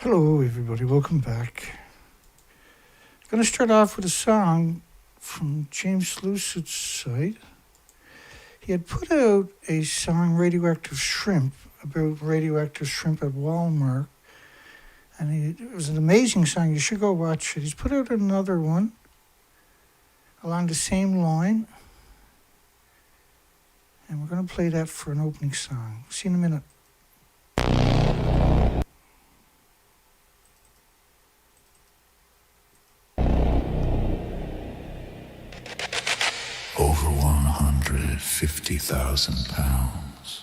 Hello, everybody. Welcome back. I'm going to start off with a song from James Lucett's site. He had put out a song, Radioactive Shrimp, about radioactive shrimp at Walmart. And it was an amazing song. You should go watch it. He's put out another one along the same line. And we're going to play that for an opening song. See you in a minute. Over 150,000 pounds.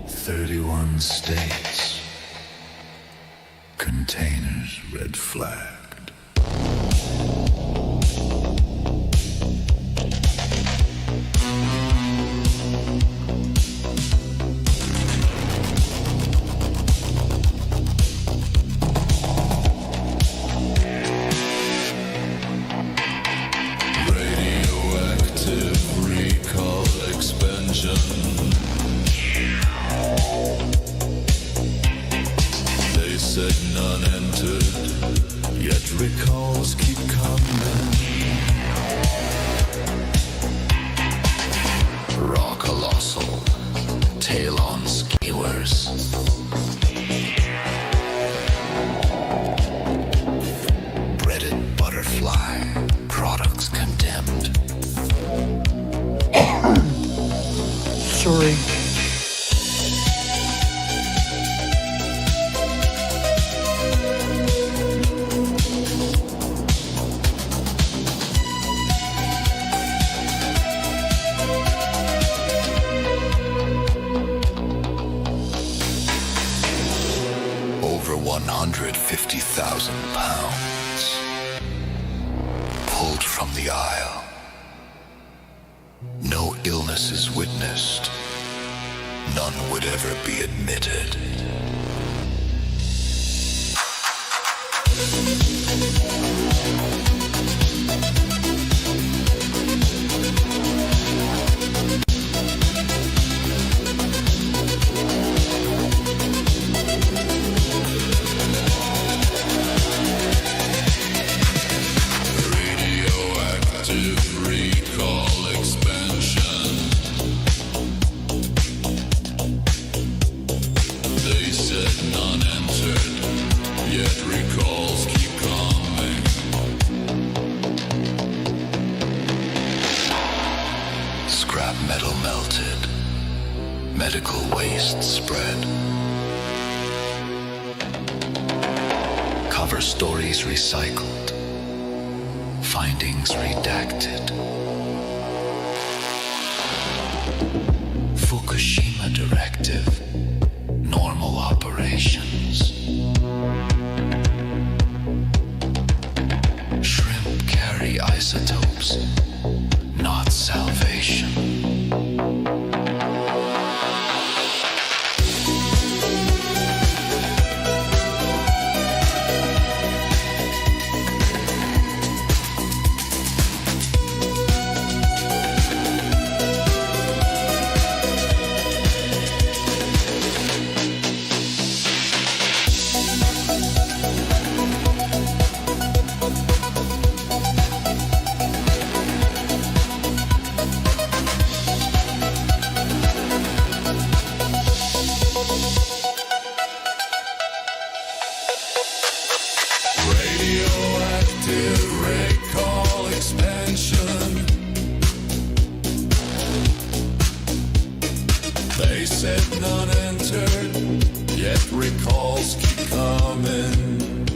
31 states. Containers red flagged. They said none entered, yet recalls keep coming. Raw colossal, tail on skewers. Breaded butterfly, products condemned. Sorry. Over 150,000 pounds. Pulled from the aisle. No illness is witnessed. None would ever be admitted. Radioactive recall expansion. They said none entered, yet recalls keep coming. Scrap metal melted, medical waste spread. Cover stories recycled, findings redacted. Fukushima directive, normal operations. Shrimp carry isotopes, not salvation. Radioactive recall expansion. They said none entered, yet recalls keep coming.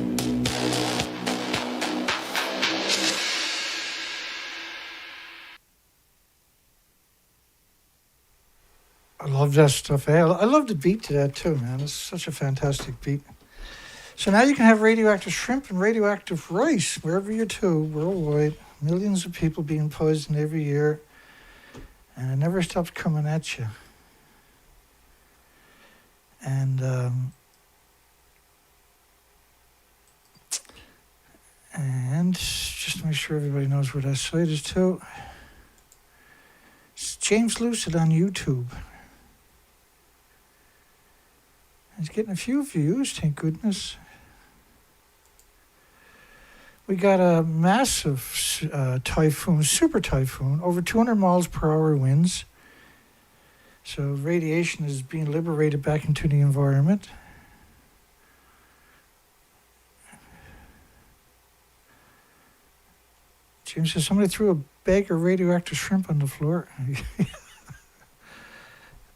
I love that stuff. I love the beat to that too, man. It's such a fantastic beat. So now you can have radioactive shrimp and radioactive rice wherever you're to, worldwide. Millions of people being poisoned every year, and it never stops coming at you. And just to make sure everybody knows where that site is too. It's James Lucid on YouTube. It's getting a few views, thank goodness. We got a massive typhoon, super typhoon, over 200 miles per hour winds. So radiation is being liberated back into the environment. James says somebody threw a bag of radioactive shrimp on the floor.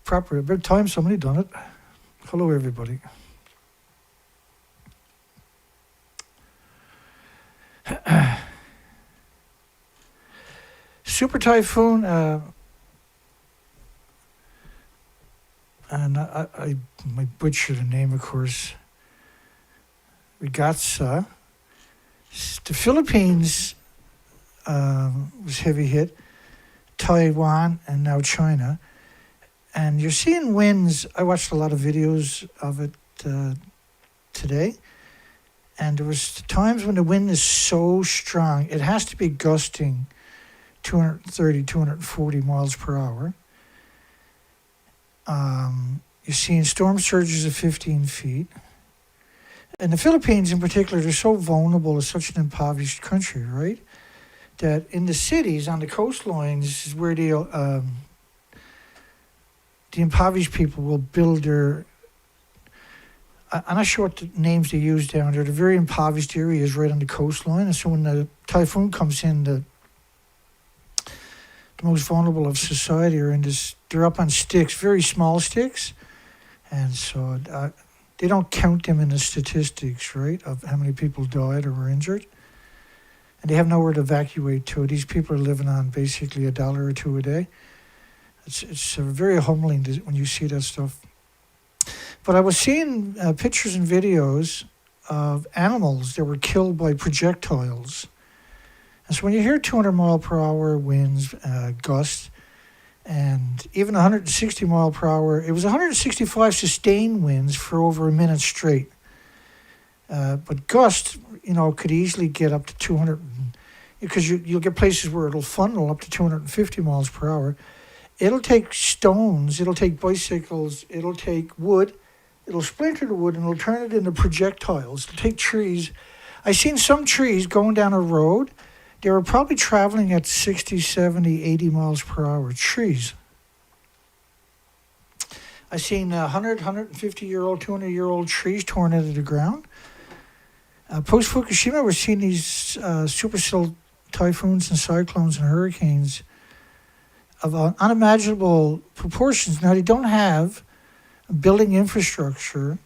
Proper, about time somebody done it. Hello, everybody. Super typhoon, and I might butcher the name, of course. Ragasa. The Philippines was heavy hit. Taiwan and now China. And you're seeing winds. I watched a lot of videos of it today. And there was times when the wind is so strong, it has to be gusting 230, 240 miles per hour. You're seeing storm surges of 15 feet. And the Philippines in particular, they're so vulnerable as such an impoverished country, right? That in the cities, on the coastlines, is where the impoverished people will build their... I'm not sure what the names they use down there. The very impoverished areas right on the coastline. And so when the typhoon comes in, the most vulnerable of society are in this... They're up on sticks, very small sticks. And so they don't count them in the statistics, right, of how many people died or were injured. And they have nowhere to evacuate to. These people are living on basically $1 or $2 a day. It's very humbling when you see that stuff. But I was seeing pictures and videos of animals that were killed by projectiles. And so when you hear 200 mile per hour winds, gusts, and even 160 mile per hour, it was 165 sustained winds for over a minute straight. But gusts, could easily get up to 200, because you'll get places where it'll funnel up to 250 miles per hour. It'll take stones, it'll take bicycles, it'll take wood, it'll splinter the wood and it'll turn it into projectiles. It'll take trees. I've seen some trees going down a road. They were probably traveling at 60, 70, 80 miles per hour. Trees. I've seen 100, 150-year-old, 200-year-old trees torn into the ground. Post-Fukushima, we're seeing these supercell typhoons and cyclones and hurricanes of unimaginable proportions. Now, they don't have building infrastructure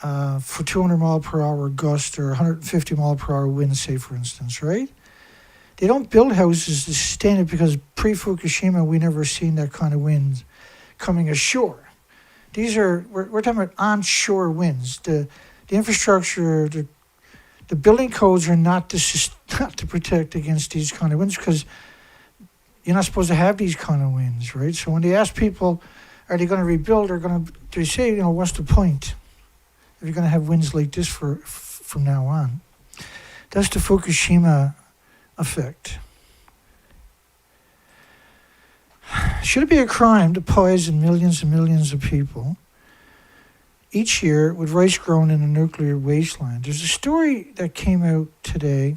for 200 mile per hour gust or 150 mile per hour wind, say, for instance, right? They don't build houses to sustain it because pre-Fukushima, we never seen that kind of wind coming ashore. These are, we're talking about onshore winds. The infrastructure, the building codes are not to protect against these kind of winds, because you're not supposed to have these kind of winds, right? So when they ask people, are they going to rebuild, or they say, what's the point if you're going to have winds like this from now on? That's the Fukushima effect. Should it be a crime to poison millions and millions of people each year with rice grown in a nuclear wasteland? There's a story that came out today.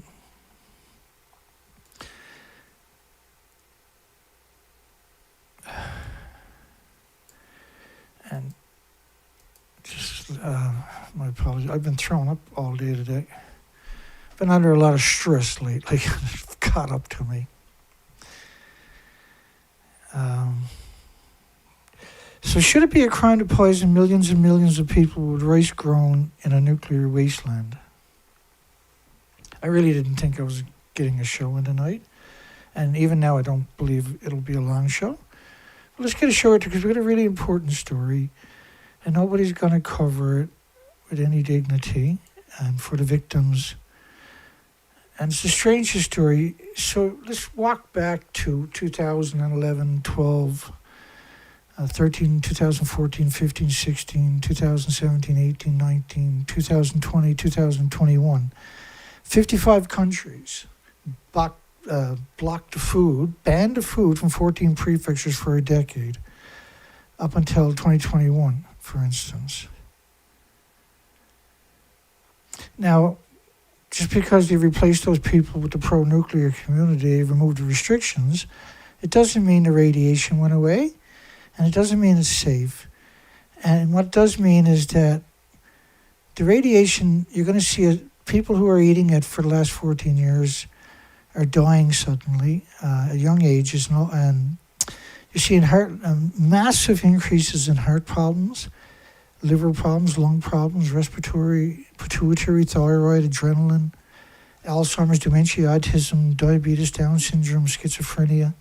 And just, my apologies. I've been thrown up all day today. Been under a lot of stress lately. It's caught up to me. So should it be a crime to poison millions and millions of people with rice grown in a nuclear wasteland? I really didn't think I was getting a show in tonight. And even now, I don't believe it'll be a long show. But let's get a show because we've got a really important story. And nobody's going to cover it with any dignity. And for the victims. And it's the strangest story. So let's walk back to 2011, 12, 13, 2014, 15, 16, 2017, 18, 19, 2020, 2021. 55 countries blocked the food, banned the food from 14 prefectures for a decade, up until 2021, for instance. Now, just because they replaced those people with the pro-nuclear community, they removed the restrictions, it doesn't mean the radiation went away, and it doesn't mean it's safe. And what it does mean is that the radiation, you're going to see it, people who are eating it for the last 14 years are dying suddenly at young ages, and you're seeing massive increases in heart problems, liver problems, lung problems, respiratory, pituitary, thyroid, adrenaline, Alzheimer's, dementia, autism, diabetes, Down syndrome, schizophrenia.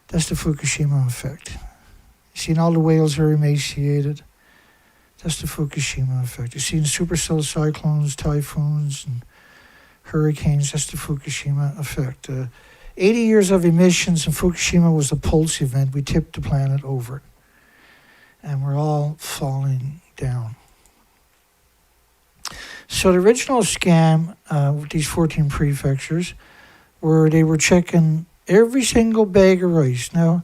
That's the Fukushima effect. You've seen all the whales are emaciated. That's the Fukushima effect. You've seen supercell cyclones, typhoons, and hurricanes. That's the Fukushima effect. 80 years of emissions in Fukushima was a pulse event. We tipped the planet over. And we're all falling down. So the original scam with these 14 prefectures, where they were checking every single bag of rice. Now,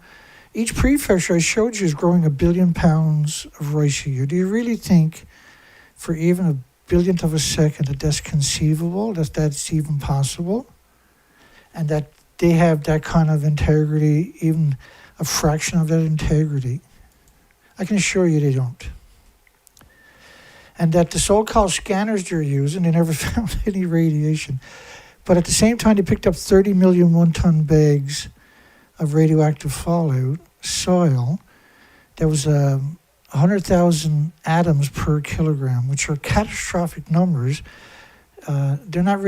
each prefecture I showed you is growing 1 billion pounds of rice a year. Do you really think for even a billionth of a second that that's conceivable, that that's even possible? And that they have that kind of integrity, even a fraction of that integrity? I can assure you they don't. And that the so-called scanners they're using, they never found any radiation. But at the same time, they picked up 30 million one-ton bags of radioactive fallout, soil. There was 100,000 atoms per kilogram, which are catastrophic numbers. They're not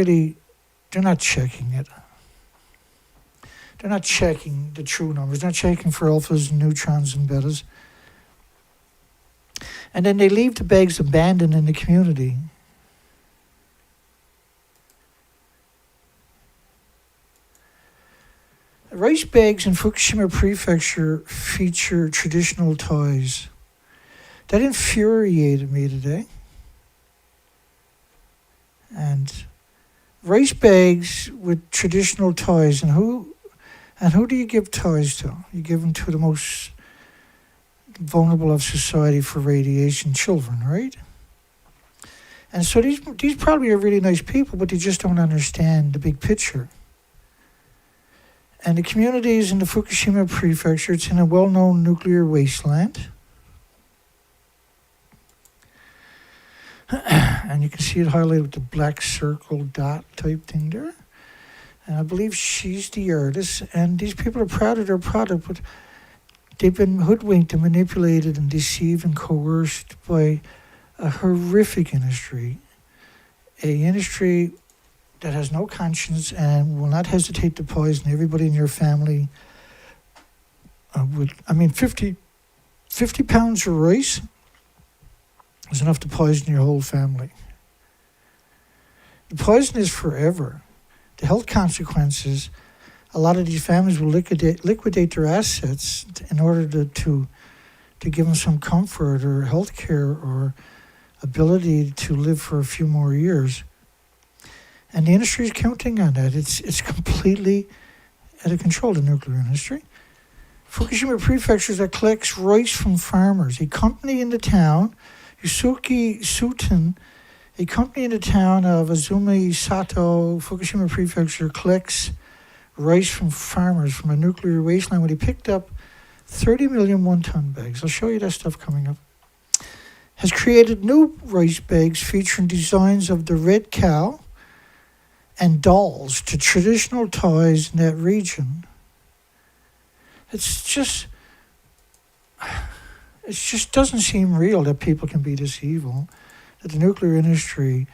checking it. They're not checking the true numbers. They're not checking for alphas and neutrons and betas. And then they leave the bags abandoned in the community. Rice bags in Fukushima Prefecture feature traditional toys. That infuriated me today. And rice bags with traditional toys, and who do you give toys to? You give them to the most vulnerable of society for radiation, children, right? And so these probably are really nice people, but they just don't understand the big picture. And the communities in the Fukushima Prefecture, it's in a well-known nuclear wasteland. And you can see it highlighted with the black circle dot type thing there. And I believe she's the artist. And these people are proud of their product, but they've been hoodwinked and manipulated and deceived and coerced by a horrific industry. A industry that has no conscience and will not hesitate to poison everybody in your family. 50 pounds of rice is enough to poison your whole family. The poison is forever. The health consequences, a lot of these families will liquidate their assets in order to give them some comfort or health care or ability to live for a few more years. And the industry is counting on that. It's completely out of control, the nuclear industry. Fukushima Prefecture that collects rice from farmers. A company in the town, Usuki-shoten, a company in the town of Aizumisato, Fukushima Prefecture, collects rice from farmers from a nuclear wasteland where they picked up 30 million one-ton bags. I'll show you that stuff coming up. Has created new rice bags featuring designs of the red cow and dolls to traditional toys in that region. It just doesn't seem real that people can be this evil, that the nuclear industry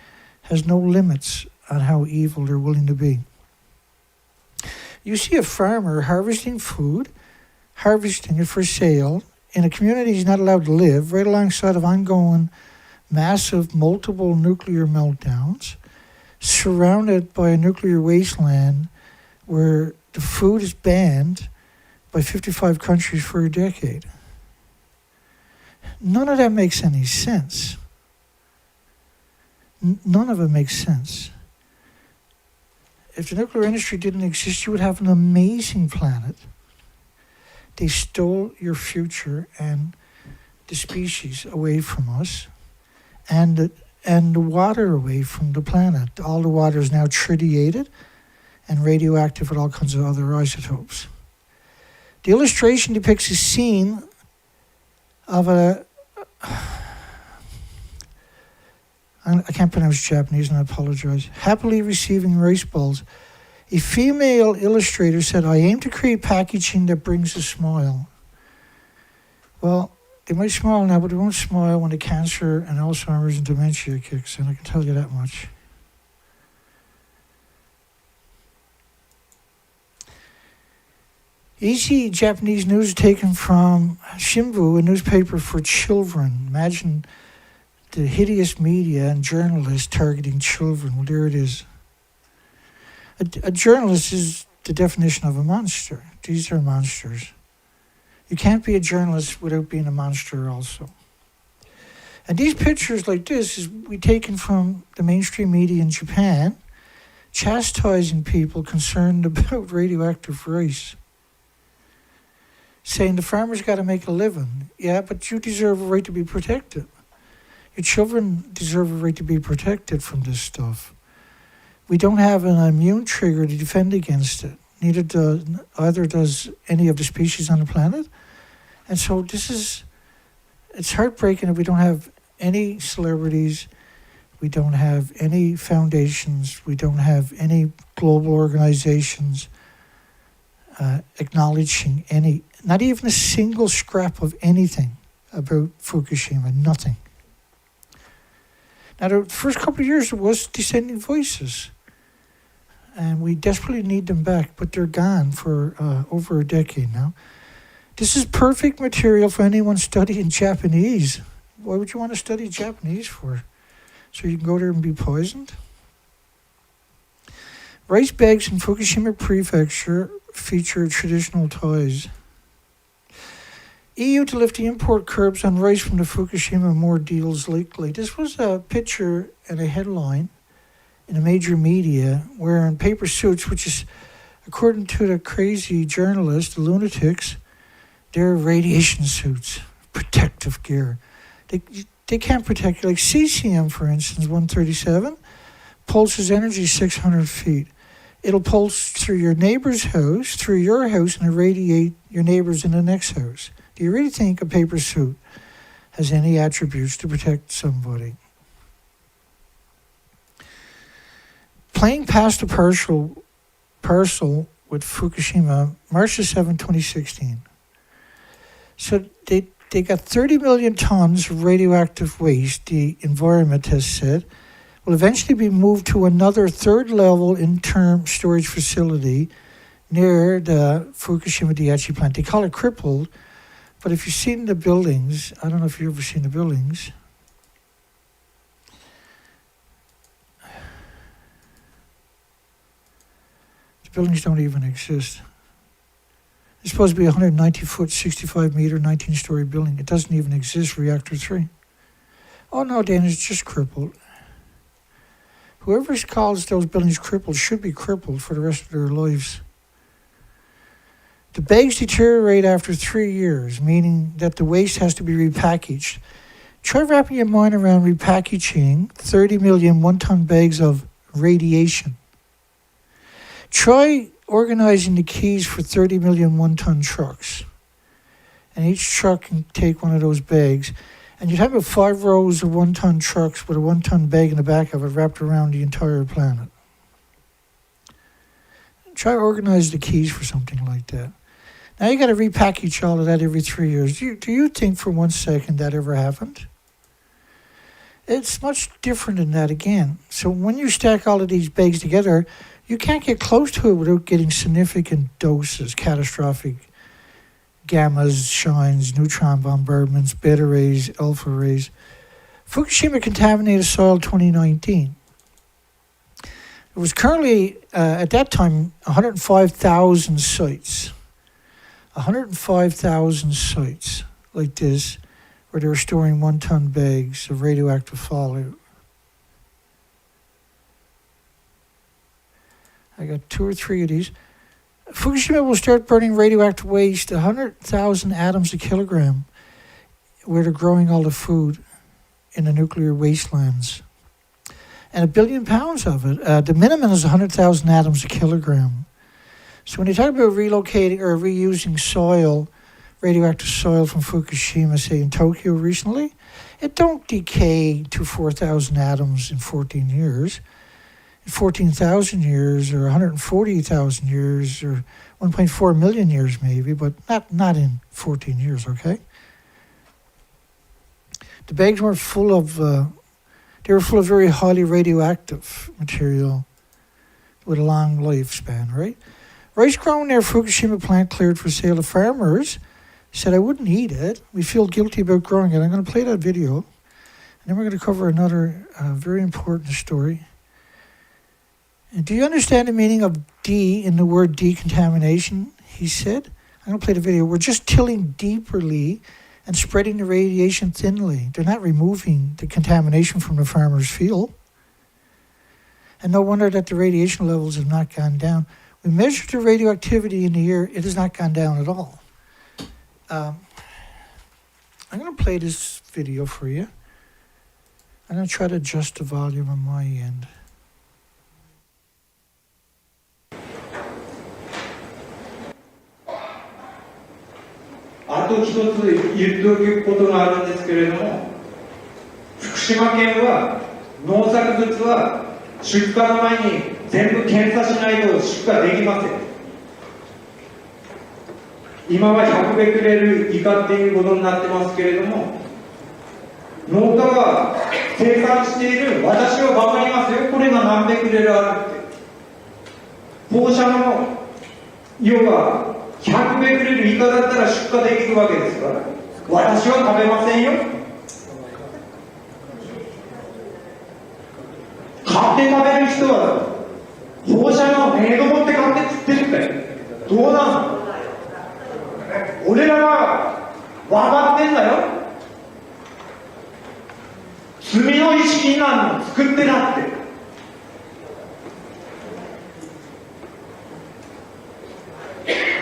has no limits on how evil they're willing to be. You see a farmer harvesting food, harvesting it for sale, in a community he's not allowed to live, right alongside of ongoing massive multiple nuclear meltdowns, surrounded by a nuclear wasteland where the food is banned by 55 countries for a decade. None of that makes any sense. None of it makes sense. If the nuclear industry didn't exist, you would have an amazing planet. They stole your future, and the species away from us, and the water away from the planet. All the water is now tritiated and radioactive with all kinds of other isotopes. The illustration depicts a scene of I can't pronounce Japanese and I apologize. Happily receiving rice balls. A female illustrator said, "I aim to create packaging that brings a smile." Well, they might smile now, but they won't smile when the cancer and Alzheimer's and dementia kicks in. I can tell you that much. Easy Japanese news taken from Shimbu, a newspaper for children. Imagine the hideous media and journalists targeting children. Well, there it is. A journalist is the definition of a monster. These are monsters. You can't be a journalist without being a monster also. And these pictures like this is we taken from the mainstream media in Japan, chastising people concerned about radioactive rice. Saying the farmer's got to make a living. Yeah, but you deserve a right to be protected. Your children deserve a right to be protected from this stuff. We don't have an immune trigger to defend against it. Either does any of the species on the planet. And so it's heartbreaking that we don't have any celebrities, we don't have any foundations, we don't have any global organizations acknowledging not even a single scrap of anything about Fukushima, nothing. Now, the first couple of years, it was dissenting voices. And we desperately need them back, but they're gone for over a decade now. This is perfect material for anyone studying Japanese. Why would you want to study Japanese for? So you can go there and be poisoned? Rice bags in Fukushima Prefecture feature traditional toys. EU to lift the import curbs on rice from the Fukushima, more deals likely. This was a picture and a headline in the major media wearing paper suits, which is, according to the crazy journalists, the lunatics, they're radiation suits, protective gear. They can't protect you. Like cesium, for instance, 137, pulses energy 600 feet. It'll pulse through your neighbor's house, through your house, and irradiate your neighbors in the next house. Do you really think a paper suit has any attributes to protect somebody? Plane passed a parcel with Fukushima March 7, 2016. So they got 30 million tons of radioactive waste, the environment has said, will eventually be moved to another third level interim storage facility near the Fukushima Daiichi plant. They call it crippled, but if you've seen the buildings, I don't know if you've ever seen the buildings, buildings don't even exist. It's supposed to be a 190-foot, 65-meter, 19-story building. It doesn't even exist, Reactor 3. Oh, no, Dan, it's just crippled. Whoever calls those buildings crippled should be crippled for the rest of their lives. The bags deteriorate after 3 years, meaning that the waste has to be repackaged. Try wrapping your mind around repackaging 30 million one-ton bags of radiation. Try organizing the keys for 30 million one-ton trucks. And each truck can take one of those bags. And you'd have about 5 rows of one-ton trucks with a one-ton bag in the back of it wrapped around the entire planet. Try organize the keys for something like that. Now you got to repackage all of that every 3 years. Do you think for 1 second that ever happened? It's much different than that again. So when you stack all of these bags together, you can't get close to it without getting significant doses, catastrophic gammas, shines, neutron bombardments, beta rays, alpha rays. Fukushima contaminated soil 2019. It was currently, at that time, 105,000 sites. 105,000 sites like this where they were storing one-ton bags of radioactive fallout. I got 2 or 3 of these. Fukushima will start burning radioactive waste 100,000 atoms a kilogram. where they're growing all the food in the nuclear wastelands. And 1 billion pounds of it. The minimum is 100,000 atoms a kilogram. So when you talk about relocating or reusing soil, radioactive soil from Fukushima, say in Tokyo recently, it don't decay to 4,000 atoms in 14 years. In 14,000 years or 140,000 years or 1.4 million years maybe, but not in 14 years, okay? The bags were full of, they were full of very highly radioactive material with a long lifespan, right? Rice grown near Fukushima plant cleared for sale to farmers said, I wouldn't eat it. We feel guilty about growing it. I'm going to play that video. And then we're going to cover another very important story. And do you understand the meaning of D in the word decontamination? He said. I'm going to play the video. We're just tilling deeperly and spreading the radiation thinly. They're not removing the contamination from the farmer's field. And no wonder that the radiation levels have not gone down. We measured the radioactivity in the air. It has not gone down at all. I'm going to play this video for you. I'm going to try to adjust the volume on my end. あと一つ言っておくことがあるんですけれども、福島県は農作物は出荷の前に全部検査しないと出荷できません。今は100ベクレル以下っていうことになってますけれども、農家が生産している私は分かりますよ、これが何ベクレルあるって。放射の要は100ベクレル以下だったら出荷できるわけですから、私は食べませんよ。買って食べる人は放射能メイド持って買って食ってるってどうなの？俺らは分かってんだよ。罪の意識になるの作ってなって。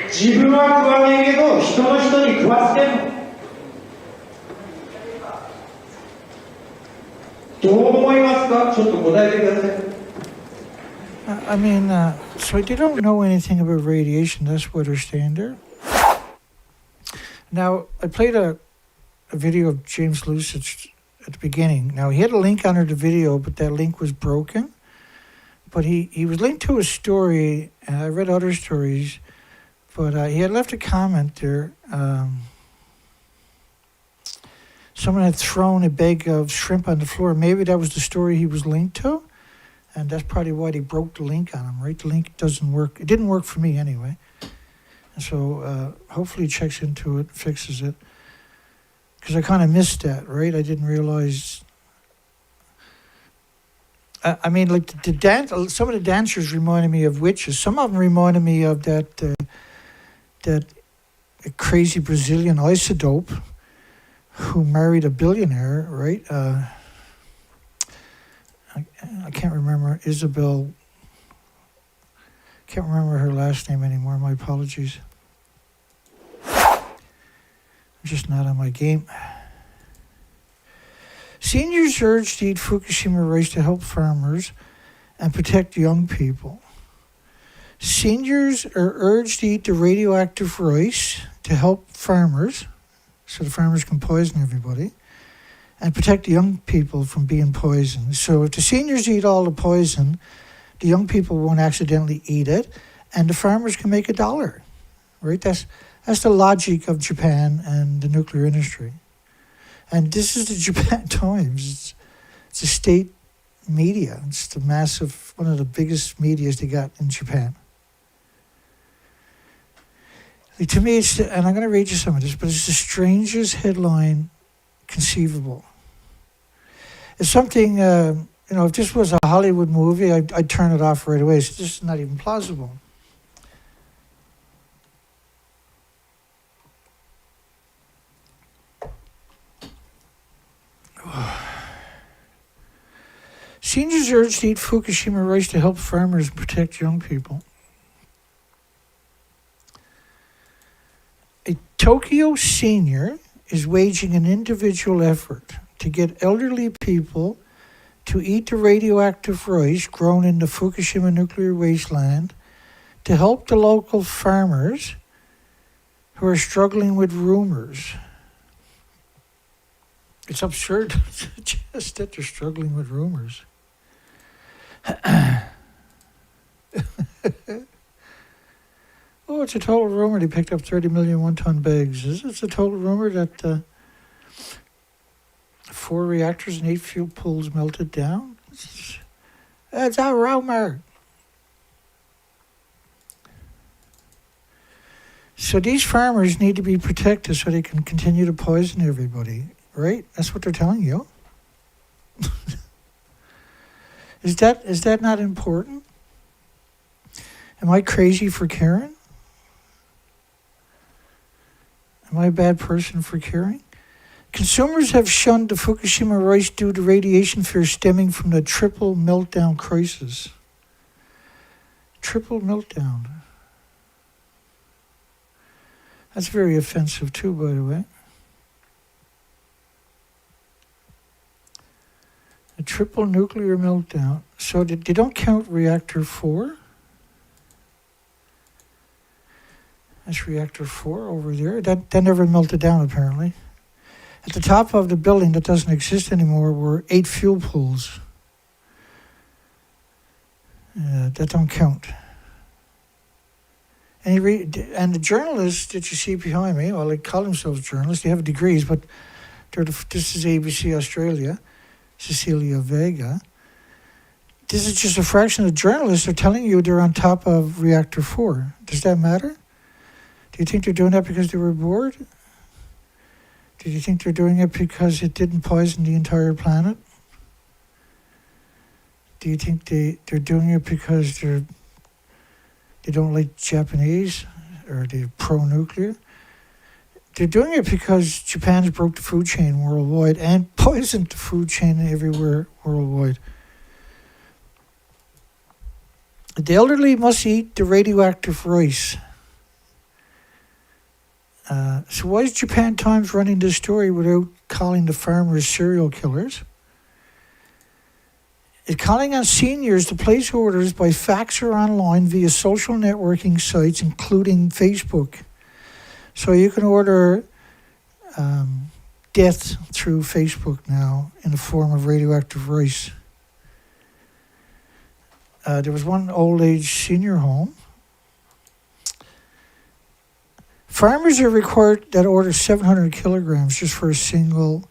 自分は食わねえけど人の人に食わせてんの。どう思いますか？ちょっと答えてください。I mean, so they don't know anything about radiation. That's what they're saying there. Now, I played a video of James Lucich at the beginning. Now, he had a link under the video, but that link was broken. But he was linked to a story, and I read other stories, but he had left a comment there. Someone had thrown a bag of shrimp on the floor. Maybe that was the story he was linked to, and that's probably why they broke the link on him, right? The link doesn't work. It didn't work for me anyway. And so hopefully he checks into it, fixes it. Because I kind of missed that, right? I didn't realize. I mean, like the dance. Some of the dancers reminded me of witches. Some of them reminded me of that crazy Brazilian isodope who married a billionaire, right? I can't remember Isabel. Can't remember her last name anymore. My apologies. I'm just not on my game. Seniors urged to eat Fukushima rice to help farmers and protect young people. Seniors are urged to eat the radioactive rice to help farmers, so the farmers can poison everybody, and protect the young people from being poisoned. So if the seniors eat all the poison, the young people won't accidentally eat it, and the farmers can make $1, right? That's the logic of Japan and the nuclear industry. And this is the Japan Times. It's a state media. It's the massive, one of the biggest medias they got in Japan. Like, to me, it's, and I'm going to read you some of this, but it's the strangest headline conceivable. It's something, if this was a Hollywood movie, I'd turn it off right away. It's just not even plausible. Seniors urged to eat Fukushima rice to help farmers protect young people. A Tokyo senior is waging an individual effort to get elderly people to eat the radioactive rice grown in the Fukushima nuclear wasteland to help the local farmers who are struggling with rumors. It's absurd to suggest that they're struggling with rumors. Oh, it's a total rumor they picked up 30 million one-ton bags. It's a total rumor that 4 reactors and 8 fuel pools melted down. It's a rumor. So these farmers need to be protected so they can continue to poison everybody, right? That's what they're telling you. Is that not important? Am I crazy for caring? Am I a bad person for caring? Consumers have shunned the Fukushima rice due to radiation fear stemming from the triple meltdown crisis. Triple meltdown. That's very offensive too, by the way. A triple nuclear meltdown. So they don't count reactor 4. That's reactor 4 over there. That never melted down, apparently. At the top of the building that doesn't exist anymore were 8 fuel pools. That don't count. And the journalists that you see behind me, well, they call themselves journalists. They have degrees, but this is ABC Australia, Cecilia Vega. This is just a fraction of the journalists are telling you they're on top of reactor 4. Does that matter? Do you think they're doing that because they were bored? Do you think they're doing it because it didn't poison the entire planet? Do you think they're doing it because they don't like Japanese or they're pro-nuclear? They're doing it because Japan's broke the food chain worldwide and poisoned the food chain everywhere worldwide. The elderly must eat the radioactive rice. So why is Japan Times running this story without calling the farmers serial killers? It's calling on seniors to place orders by fax or online via social networking sites, including Facebook. So you can order death through Facebook now in the form of radioactive rice. There was one old age senior home. Farmers are required that order 700 kilograms just for a single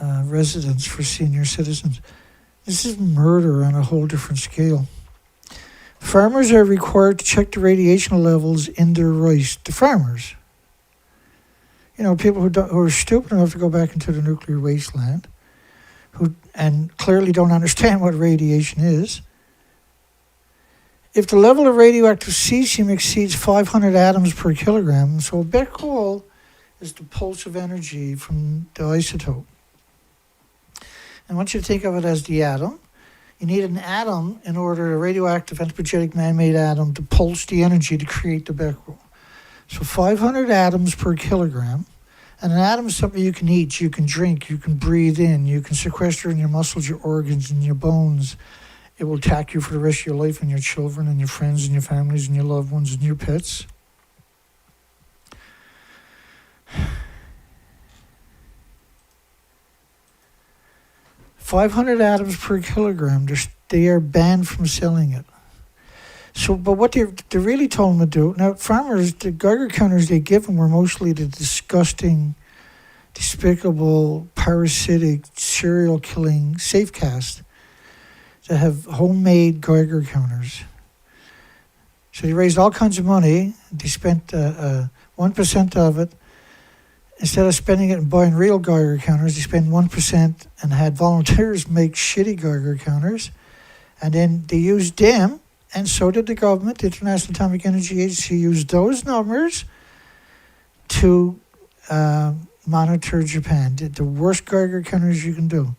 residence for senior citizens. This is murder on a whole different scale. Farmers are required to check the radiation levels in their rice. The farmers. You know, people who are stupid enough to go back into the nuclear wasteland, and clearly don't understand what radiation is. If the level of radioactive cesium exceeds 500 atoms per kilogram, so a becquerel is the pulse of energy from the isotope. And I want you to think of it as the atom. You need an atom in order, a radioactive antiprogenic man-made atom, to pulse the energy to create the becquerel. So 500 atoms per kilogram. And an atom is something you can eat, you can drink, you can breathe in, you can sequester in your muscles, your organs, and your bones. It will attack you for the rest of your life and your children and your friends and your families and your loved ones and your pets. $500 atoms per kilogram. They are banned from selling it. So, but what they really told them to do, now farmers, the Geiger counters they give them were mostly the disgusting, despicable, parasitic, serial killing safecast that have homemade Geiger counters. So they raised all kinds of money. They spent 1% of it. Instead of spending it and buying real Geiger counters, they spent 1% and had volunteers make shitty Geiger counters. And then they used them, and so did the government. The International Atomic Energy Agency used those numbers to monitor Japan. The worst Geiger counters you can do.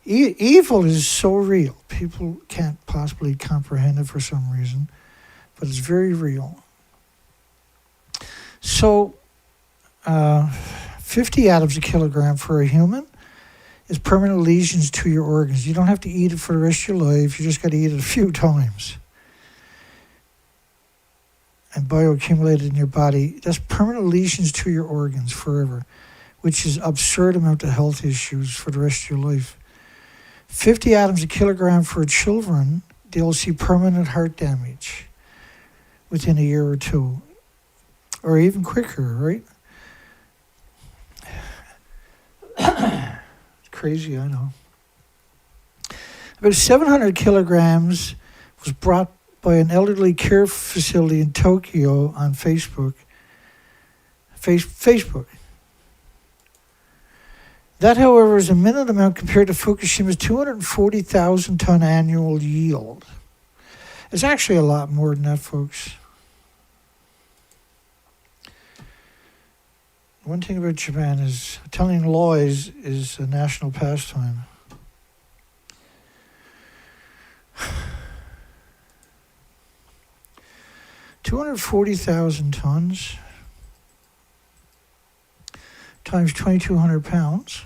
Evil is so real. People can't possibly comprehend it for some reason, but it's very real. So 50 atoms a kilogram for a human is permanent lesions to your organs. You don't have to eat it for the rest of your life. You just got to eat it a few times. And bioaccumulated in your body. That's permanent lesions to your organs forever, which is absurd amount of health issues for the rest of your life. 50 atoms a kilogram for children, they'll see permanent heart damage within a year or two, or even quicker, right? It's crazy, I know. About 700 kilograms was brought by an elderly care facility in Tokyo on Facebook. Facebook. That, however, is a minute amount compared to Fukushima's 240,000 ton annual yield. It's actually a lot more than that, folks. One thing about Japan is telling lies is a national pastime. $240,000 tons times 2,200 pounds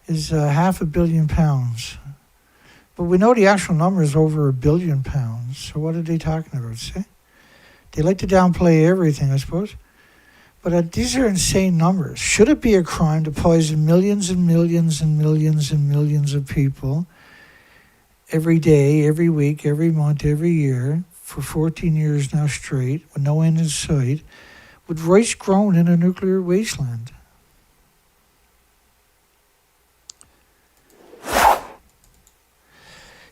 is 500 million pounds. But we know the actual number is over 1 billion pounds. So what are they talking about, see? They like to downplay everything, I suppose. But these are insane numbers. Should it be a crime to poison millions and millions and millions and millions of people every day, every week, every month, every year, for 14 years now straight, with no end in sight, with rice grown in a nuclear wasteland?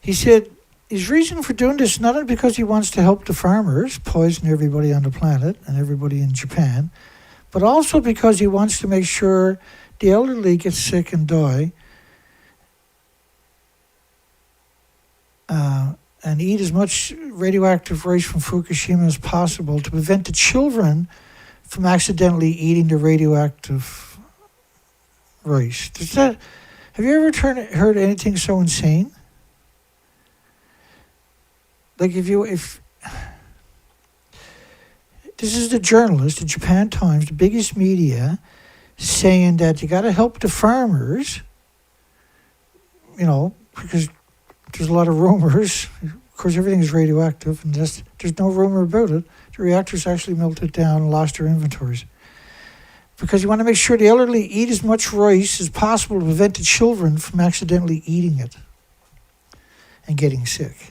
He said his reason for doing this is not only because he wants to help the farmers poison everybody on the planet and everybody in Japan, but also because he wants to make sure the elderly get sick and die, and eat as much radioactive rice from Fukushima as possible to prevent the children from accidentally eating the radioactive rice. Have you ever heard anything so insane? Like if this is the journalist, the Japan Times, the biggest media, saying that you got to help the farmers, because there's a lot of rumors. Of course, everything is radioactive, and there's no rumor about it. The reactors actually melted down and lost their inventories. Because you want to make sure the elderly eat as much rice as possible to prevent the children from accidentally eating it and getting sick.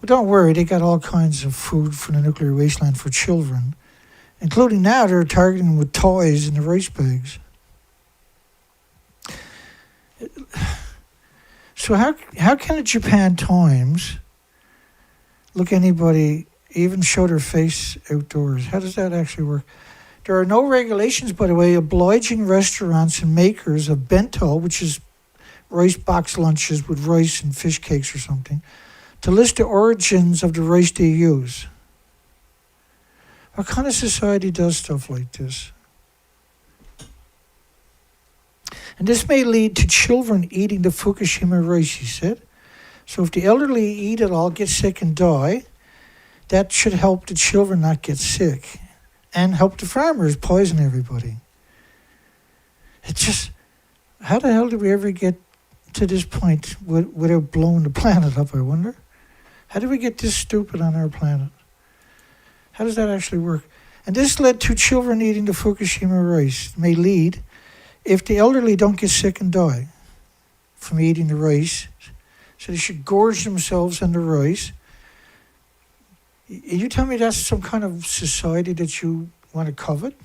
But don't worry, they got all kinds of food from the nuclear wasteland for children, including now they're targeting them with toys in the rice bags. So how can the Japan Times look anybody, even show their face outdoors? How does that actually work? There are no regulations, by the way, obliging restaurants and makers of bento, which is rice box lunches with rice and fish cakes or something, to list the origins of the rice they use. What kind of society does stuff like this? And this may lead to children eating the Fukushima rice, he said. So if the elderly eat it all, get sick and die, that should help the children not get sick and help the farmers poison everybody. It's just, how the hell did we ever get to this point without blowing the planet up, I wonder? How did we get this stupid on our planet? How does that actually work? And this led to children eating the Fukushima rice. It may lead, if the elderly don't get sick and die from eating the rice, so they should gorge themselves on the rice. You tell me that's some kind of society that you want to covet?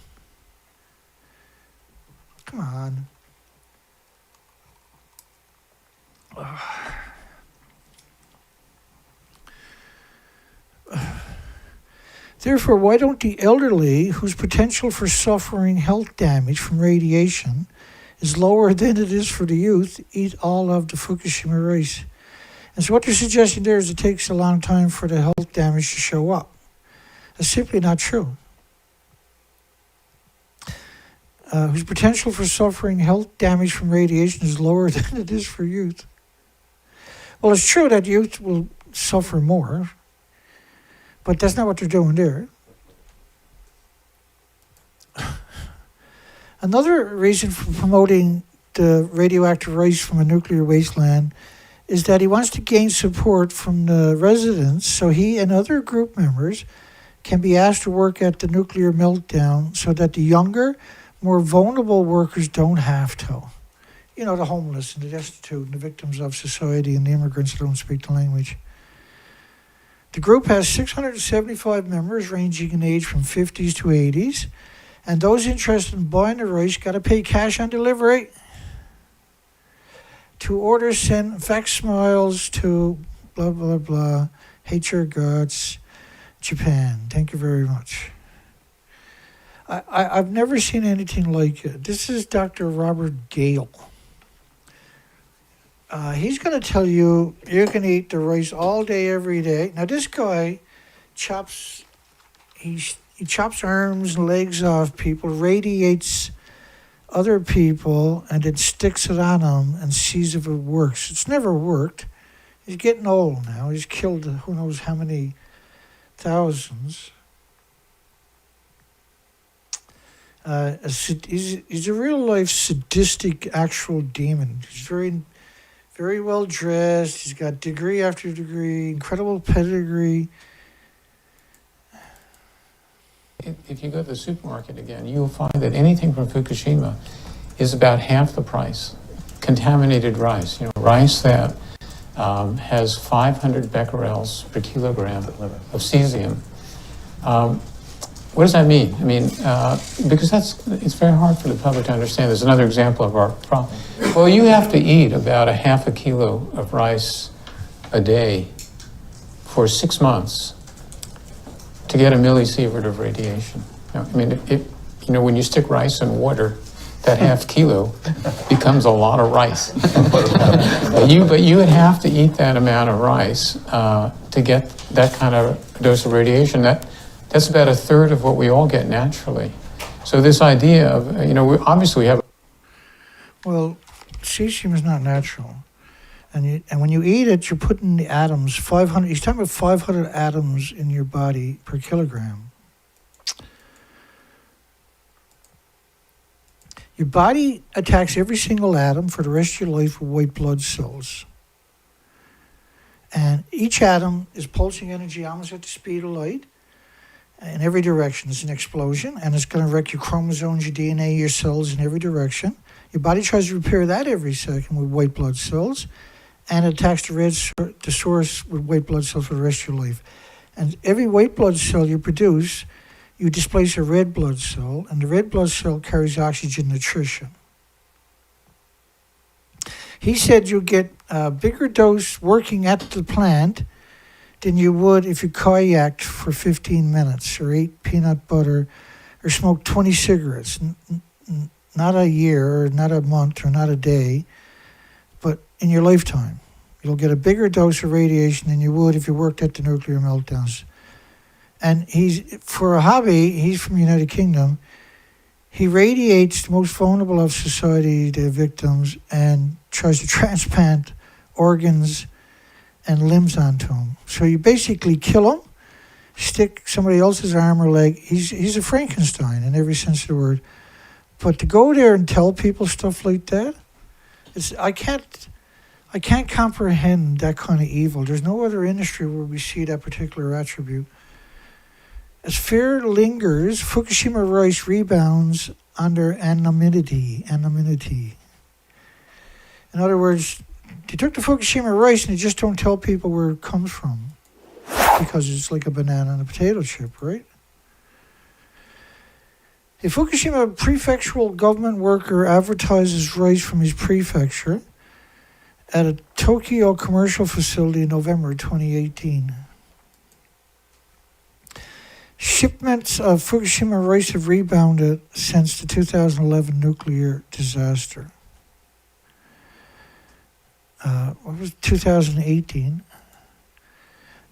Come on. Therefore, why don't the elderly, whose potential for suffering health damage from radiation is lower than it is for the youth, eat all of the Fukushima rice? And so what they're suggesting there is it takes a long time for the health damage to show up. That's simply not true. Whose potential for suffering health damage from radiation is lower than it is for youth. Well, it's true that youth will suffer more, but that's not what they're doing there. Another reason for promoting the radioactive rice from a nuclear wasteland is that he wants to gain support from the residents so he and other group members can be asked to work at the nuclear meltdown so that the younger, more vulnerable workers don't have to. You know, the homeless and the destitute and the victims of society and the immigrants who don't speak the language. The group has 675 members ranging in age from 50s to 80s, and those interested in buying the rice got to pay cash on delivery. To order, send fax smiles to blah, blah, blah, hate your guts, Japan. Thank you very much. I've never seen anything like it. This is Dr. Robert Gale. He's going to tell you can eat the rice all day, every day. Now, this guy he chops arms and legs off people, radiates other people, and then sticks it on them and sees if it works. It's never worked. He's getting old now. He's killed who knows how many thousands. He's a real-life sadistic actual demon. He's very, very well dressed. He's got degree after degree, incredible pedigree. If you go to the supermarket again, you'll find that anything from Fukushima is about half the price. Contaminated rice, rice that has 500 becquerels per kilogram of cesium. What does that mean? I mean, because it's very hard for the public to understand. There's another example of our problem. Well, you have to eat about a half a kilo of rice a day for 6 months to get a millisievert of radiation. I mean, when you stick rice in water, that half kilo becomes a lot of rice. but you would have to eat that amount of rice to get that kind of dose of radiation. That's about a third of what we all get naturally. So this idea of, obviously we have... Well, cesium is not natural. And when you eat it, you're putting the atoms, 500, he's talking about 500 atoms in your body per kilogram. Your body attacks every single atom for the rest of your life with white blood cells. And each atom is pulsing energy almost at the speed of light in every direction. It's an explosion, and it's going to wreck your chromosomes, your DNA, your cells in every direction. Your body tries to repair that every second with white blood cells, and it attacks the source with white blood cells for the rest of your life. And every white blood cell you produce, you displace a red blood cell, and the red blood cell carries oxygen nutrition. He said you get a bigger dose working at the plant than you would if you kayaked for 15 minutes or ate peanut butter or smoked 20 cigarettes. Not a year, or not a month, or not a day, but in your lifetime. You'll get a bigger dose of radiation than you would if you worked at the nuclear meltdowns. And for a hobby, he's from the United Kingdom. He radiates the most vulnerable of society, the victims, and tries to transplant organs and limbs onto them. So you basically kill them, stick somebody else's arm or leg. He's a Frankenstein in every sense of the word. But to go there and tell people stuff like that, I can't comprehend that kind of evil. There's no other industry where we see that particular attribute. As fear lingers, Fukushima Rice rebounds under anonymity. In other words, they took the Fukushima Rice and they just don't tell people where it comes from because it's like a banana and a potato chip, right? A Fukushima prefectural government worker advertises rice from his prefecture at a Tokyo commercial facility in November 2018. Shipments of Fukushima rice have rebounded since the 2011 nuclear disaster. What was 2018?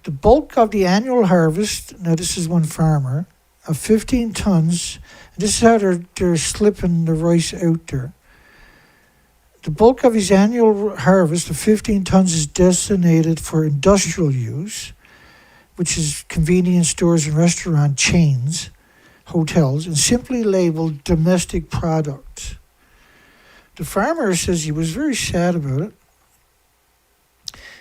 The bulk of the annual harvest, now this is one farmer, of 15 tons, and this is how they're slipping the rice out there. The bulk of his annual harvest of 15 tons is designated for industrial use, which is convenience stores and restaurant chains hotels and simply labeled domestic products. The farmer says he was very sad about it.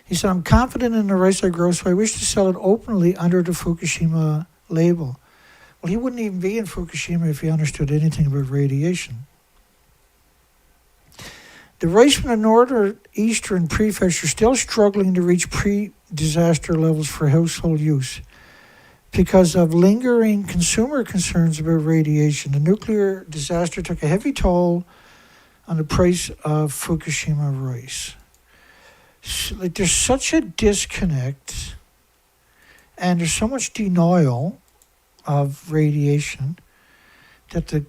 He said, I'm confident in the rice I grow, so I wish to sell it openly under the Fukushima label. Well, he wouldn't even be in Fukushima if he understood anything about radiation. The rice from the northeastern prefecture is still struggling to reach pre-disaster levels for household use because of lingering consumer concerns about radiation. The nuclear disaster took a heavy toll on the price of Fukushima rice. So, there's such a disconnect, and there's so much denial of radiation that the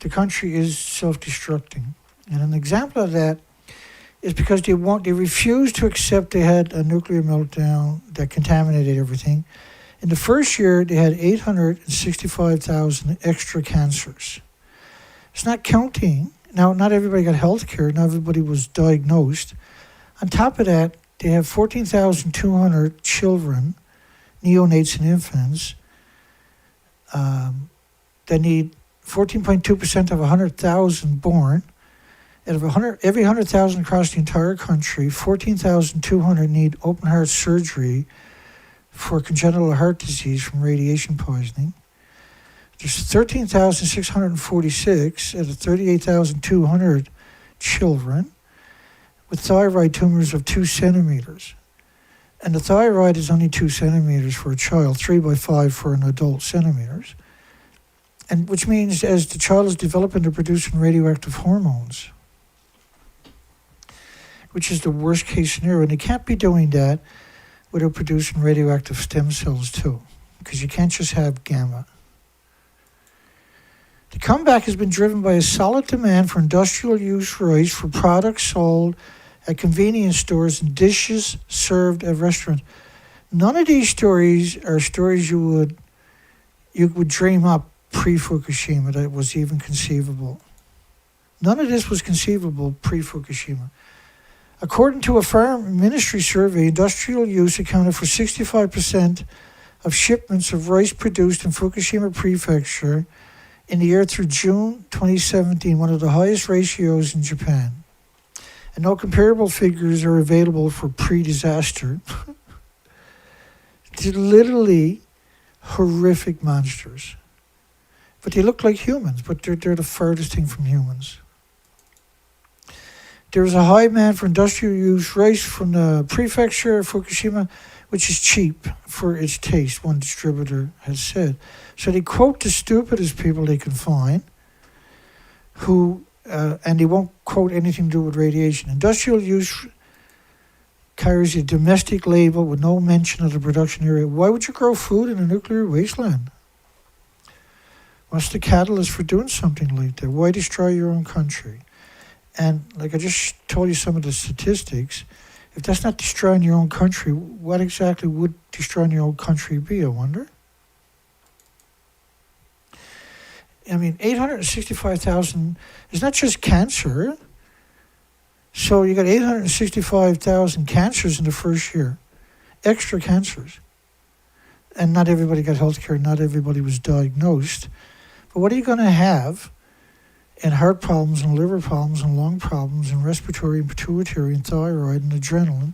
country is self-destructing. And an example of that is because they refuse to accept they had a nuclear meltdown that contaminated everything. In the first year, they had 865,000 extra cancers. It's not counting. Now, not everybody got health care. Not everybody was diagnosed. On top of that, they have 14,200 children, neonates and infants, that need 14.2% of 100,000 born. Out of every 100,000 across the entire country, 14,200 need open heart surgery for congenital heart disease from radiation poisoning. There's 13,646 out of 38,200 children with thyroid tumors of 2 centimeters. And the thyroid is only 2 centimeters for a child, 3 by 5 for an adult centimeters. And which means as the child is developing, they're producing radioactive hormones, which is the worst case scenario. And they can't be doing that without producing radioactive stem cells too, because you can't just have gamma. The comeback has been driven by a solid demand for industrial use rice for products sold at convenience stores and dishes served at restaurants. None of these stories are stories you would dream up pre-Fukushima that was even conceivable. None of this was conceivable pre-Fukushima. According to a Farm Ministry survey, industrial use accounted for 65% of shipments of rice produced in Fukushima Prefecture in the year through June 2017, one of the highest ratios in Japan. And no comparable figures are available for pre-disaster. They're literally horrific monsters. But they look like humans, but they're the furthest thing from humans. There is a high demand for industrial use rice from the prefecture of Fukushima, which is cheap for its taste, one distributor has said. So they quote the stupidest people they can find, and they won't quote anything to do with radiation. Industrial use carries a domestic label with no mention of the production area. Why would you grow food in a nuclear wasteland? What's the catalyst for doing something like that? Why destroy your own country? And like I just told you some of the statistics, if that's not destroying your own country, what exactly would destroying your own country be, I wonder? I mean, 865,000 is not just cancer. So you got 865,000 cancers in the first year, extra cancers. And not everybody got health care, not everybody was diagnosed. But what are you going to have in heart problems and liver problems and lung problems and respiratory and pituitary and thyroid and adrenaline?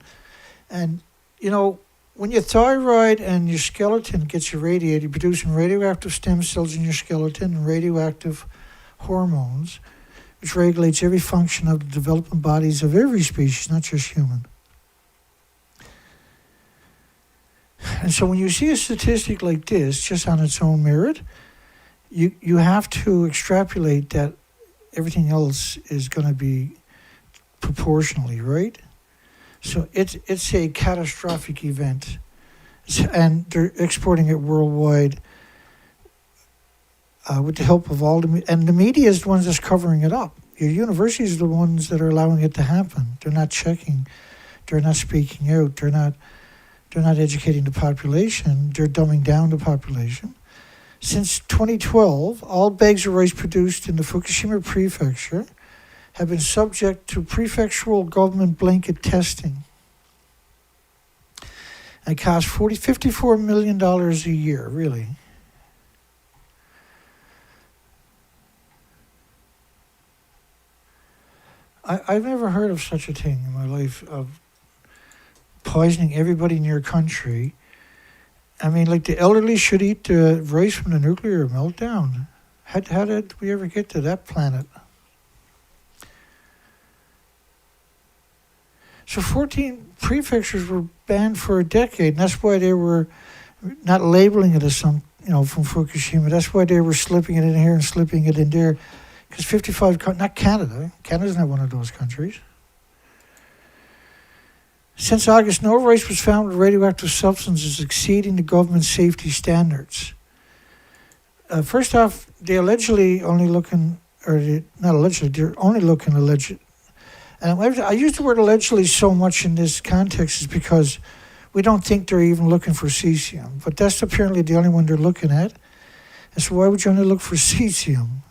And, you know, when your thyroid and your skeleton gets irradiated, you're producing radioactive stem cells in your skeleton and radioactive hormones, which regulates every function of the development bodies of every species, not just human. And so when you see a statistic like this, just on its own merit, you have to extrapolate that everything else is going to be proportionally, right? So it's a catastrophic event, and they're exporting it worldwide with the help of all and the media is the ones that's covering it up. Your universities are the ones that are allowing it to happen. They're not checking, they're not speaking out, they're not educating the population, they're dumbing down the population. Since 2012, all bags of rice produced in the Fukushima Prefecture have been subject to prefectural government blanket testing. And it costs $54 million a year, really. I've never heard of such a thing in my life, of poisoning everybody in your country. I mean, like, the elderly should eat the rice from the nuclear meltdown. How did we ever get to that planet? So 14 prefectures were banned for a decade, and that's why they were not labeling it as some, from Fukushima. That's why they were slipping it in here and slipping it in there. Because 55, not Canada. Canada's not one of those countries. Since August, no rice was found with radioactive substances exceeding the government safety standards. First off, they allegedly only looking, not allegedly, they're only looking alleged. And I use the word allegedly so much in this context is because we don't think they're even looking for cesium. But that's apparently the only one they're looking at. And so why would you only look for cesium?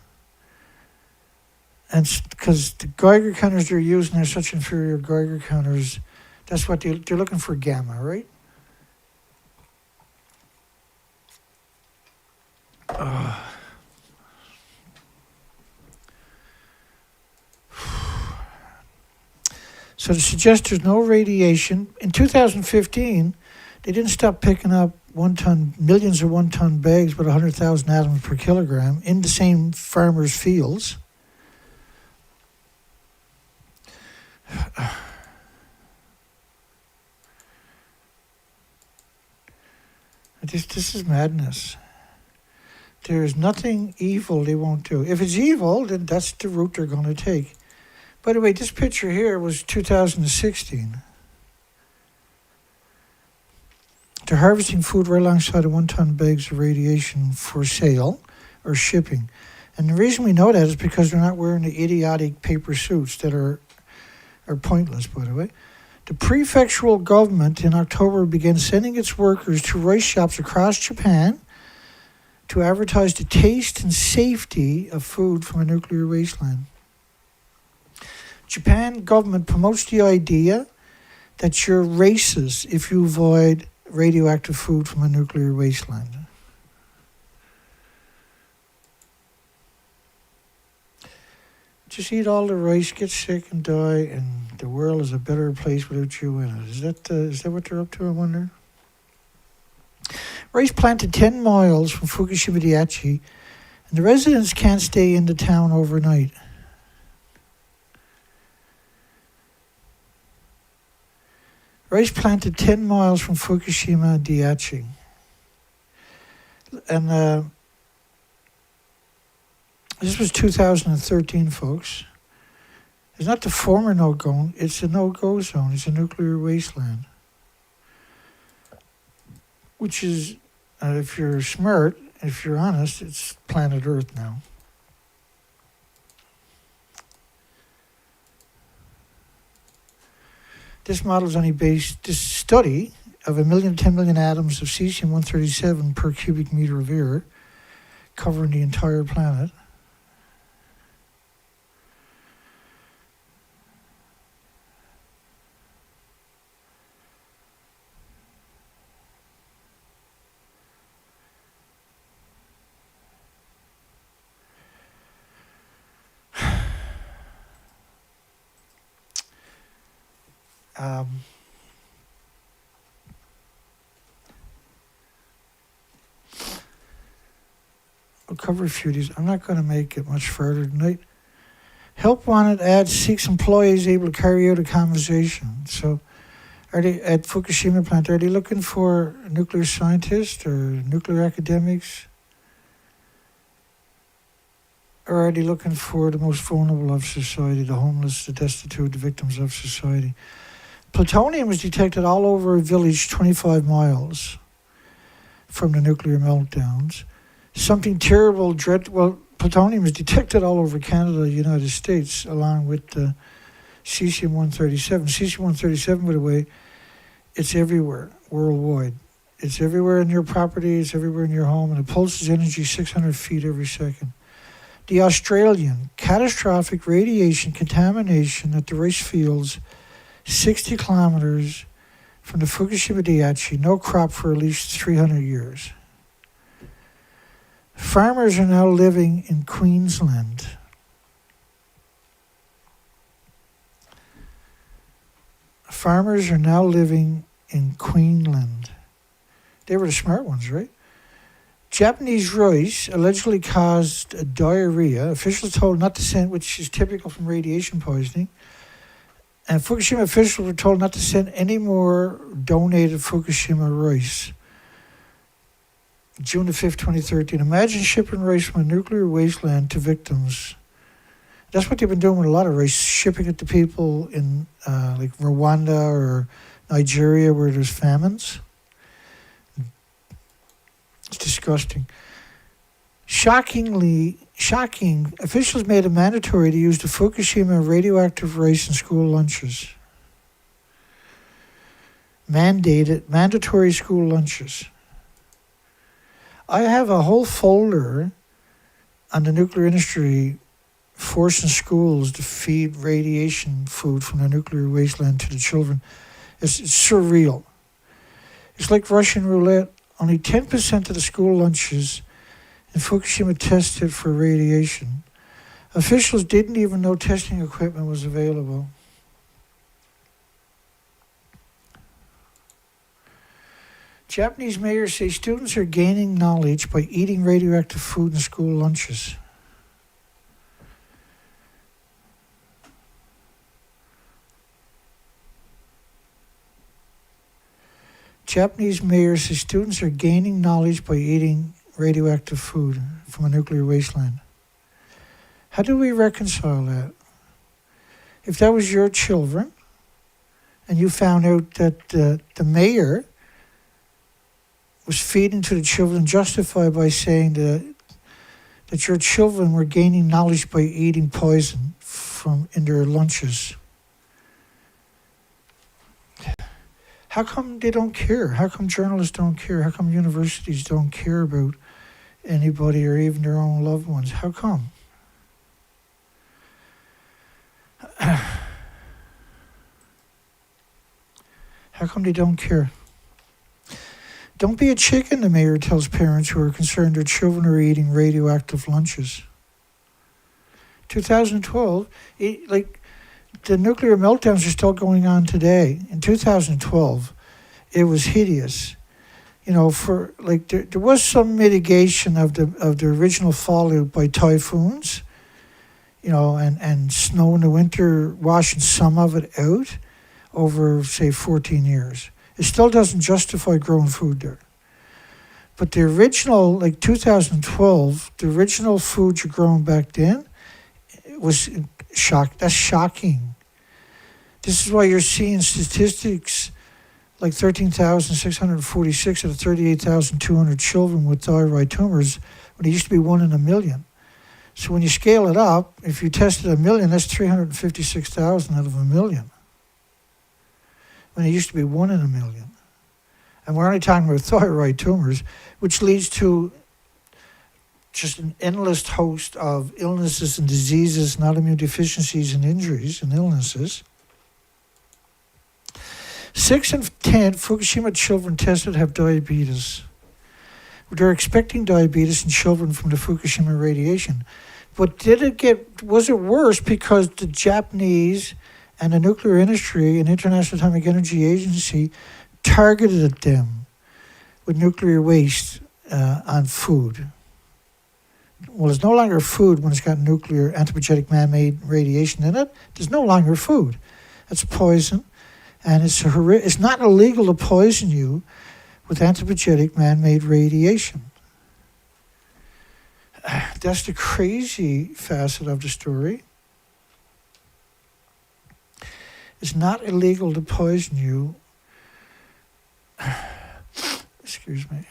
And because the Geiger counters they're using are such inferior Geiger counters, that's what they're looking for, gamma, right? So to suggest there's no radiation, in 2015, they didn't stop picking up millions of one-ton bags with 100,000 atoms per kilogram in the same farmers' fields. This is madness. There is nothing evil they won't do. If it's evil, then that's the route they're going to take. By the way, this picture here was 2016. They're harvesting food right alongside of one-ton bags of radiation for sale or shipping. And the reason we know that is because they're not wearing the idiotic paper suits that are pointless, by the way. The prefectural government in October began sending its workers to rice shops across Japan to advertise the taste and safety of food from a nuclear wasteland. Japan government promotes the idea that you're racist if you avoid radioactive food from a nuclear wasteland. Just eat all the rice, get sick and die, and the world is a better place without you in it. Is that what they're up to, I wonder? Rice planted 10 miles from Fukushima Daiichi, and the residents can't stay in the town overnight. Rice planted 10 miles from Fukushima Daiichi. And this was 2013, folks. It's not the former no-go, it's a no-go zone. It's a nuclear wasteland. Which is, if you're smart, if you're honest, it's planet Earth now. This model is only based, this study of 10 million atoms of cesium-137 per cubic meter of air, covering the entire planet. I'll cover a few of these. I'm not going to make it much further tonight. Help wanted adds 6 employees able to carry out a conversation. So are they at Fukushima plant? Are they looking for nuclear scientists or nuclear academics? Or are they looking for the most vulnerable of society, the homeless, the destitute, the victims of society? Plutonium was detected all over a village 25 miles from the nuclear meltdowns. Something terrible, plutonium is detected all over Canada, the United States, along with cesium-137. Cesium-137, by the way, it's everywhere, worldwide. It's everywhere in your property, it's everywhere in your home, and it pulses energy 600 feet every second. The Australian catastrophic radiation contamination at the rice fields 60 kilometers from the Fukushima Daiichi, no crop for at least 300 years. Farmers are now living in Queensland. farmers are now living in Queensland. They were the smart ones, right? Japanese rice allegedly caused diarrhea. Officials told not to send, which is typical from radiation poisoning. And Fukushima officials were told not to send any more donated Fukushima rice. June the 5th, 2013. Imagine shipping rice from a nuclear wasteland to victims. That's what they've been doing with a lot of rice, shipping it to people in like Rwanda or Nigeria where there's famines. It's disgusting. Shocking, officials made it mandatory to use the Fukushima radioactive rice in school lunches. Mandatory school lunches. I have a whole folder on the nuclear industry forcing schools to feed radiation food from the nuclear wasteland to the children. It's surreal. It's like Russian roulette. Only 10% of the school lunches in Fukushima tested for radiation. Officials didn't even know testing equipment was available. Japanese mayors say students are gaining knowledge by eating radioactive food in school lunches. Japanese mayors say students are gaining knowledge by eating radioactive food from a nuclear wasteland. How do we reconcile that? If that was your children, and you found out that the mayor was feeding to the children, justified by saying that your children were gaining knowledge by eating poison in their lunches. How come they don't care? How come journalists don't care? How come universities don't care about anybody or even their own loved ones? How come? How come they don't care? Don't be a chicken, the mayor tells parents who are concerned their children are eating radioactive lunches. 2012, the nuclear meltdowns are still going on today. In 2012, it was hideous. There was some mitigation of the original fallout by typhoons, and snow in the winter washing some of it out over, say, 14 years. It still doesn't justify growing food there. But the original, 2012, the original food you're growing back then was that's shocking. This is why you're seeing statistics like 13,646 out of 38,200 children with thyroid tumors when it used to be 1 in a million. So when you scale it up, if you tested 1 million, that's 356,000 out of 1 million. When it used to be 1 in a million. And we're only talking about thyroid tumors, which leads to just an endless host of illnesses and diseases and autoimmune deficiencies and injuries and illnesses. 6 in 10 Fukushima children tested have diabetes. They're expecting diabetes in children from the Fukushima radiation. But was it worse because the Japanese and the nuclear industry and International Atomic Energy Agency targeted them with nuclear waste on food? Well, it's no longer food when it's got nuclear anthropogenic man-made radiation in it. There's no longer food. That's poison. And it's not illegal to poison you with anthropogenic man-made radiation. That's the crazy facet of the story. It's not illegal to poison you. Excuse me.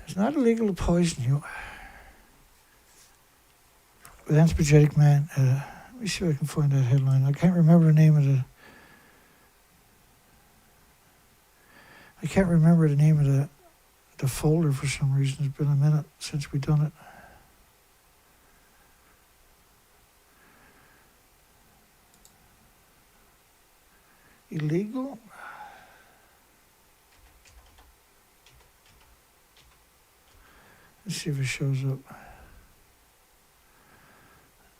It's not illegal to poison you with anthropogenic man. Let me see if I can find that headline. I can't remember the name of the folder for some reason. It's been a minute since we've done it. Illegal? Let's see if it shows up.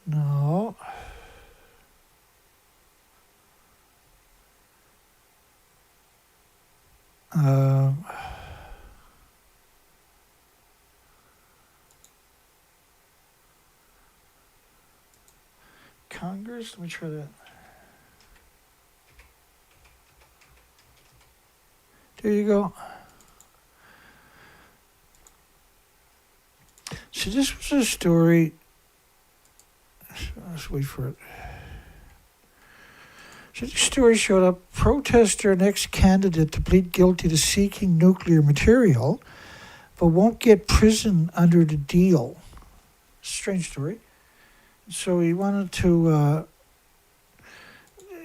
No. Congress, let me try that. There you go. So this was a story. Let's wait for it. So this story showed up. Protester and ex-candidate to plead guilty to seeking nuclear material, but won't get prison under the deal. Strange story. So he wanted to,